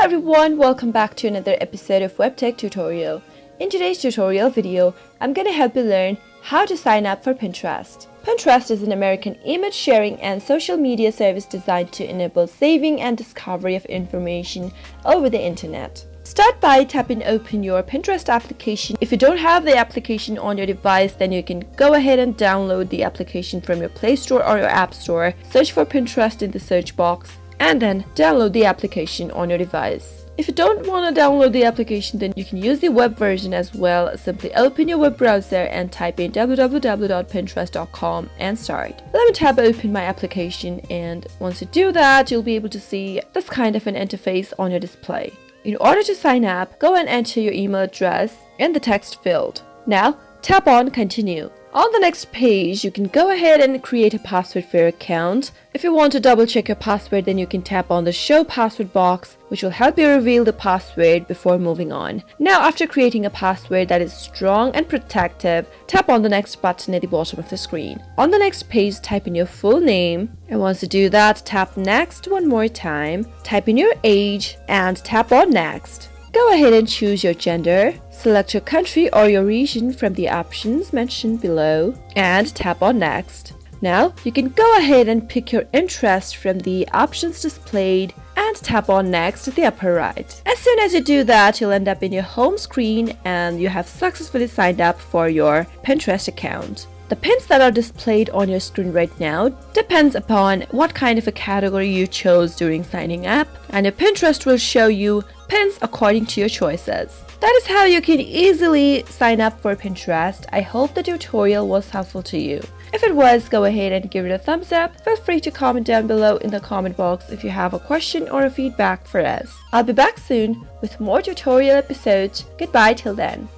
everyone, welcome back to another episode of Webtech Tutorial. In today's tutorial video, I'm going to help you learn how to sign up for Pinterest. Pinterest is an American image sharing and social media service designed to enable saving and discovery of information over the internet. Start by tapping open your Pinterest application. If you don't have the application on your device, then you can go ahead and download the application from your Play Store or your App Store. Search for Pinterest in the search box and then download the application on your device. If you don't want to download the application, then you can use the web version as well. Simply open your web browser and type in www.pinterest.com and start. Let me tap open my application, and once you do that, you'll be able to see this kind of an interface on your display. In order to sign up, go and enter your email address in the text field. Now, tap on Continue. On the next page, you can go ahead and create a password for your account. If you want to double check your password, then you can tap on the Show Password box, which will help you reveal the password before moving on. Now, after creating a password that is strong and protective, tap on the next button at the bottom of the screen. On the next page, type in your full name, and once you do that, tap Next one more time, type in your age, and tap on Next. Go ahead and choose your gender, select your country or your region from the options mentioned below, and tap on Next. Now, you can go ahead and pick your interest from the options displayed and tap on Next at the upper right. As soon as you do that, you'll end up in your home screen and you have successfully signed up for your Pinterest account. The pins that are displayed on your screen right now depends upon what kind of a category you chose during signing up, and your Pinterest will show you pins according to your choices. That is how you can easily sign up for Pinterest. I hope the tutorial was helpful to you. If it was, go ahead and give it a thumbs up. Feel free to comment down below in the comment box if you have a question or a feedback for us. I'll be back soon with more tutorial episodes. Goodbye till then.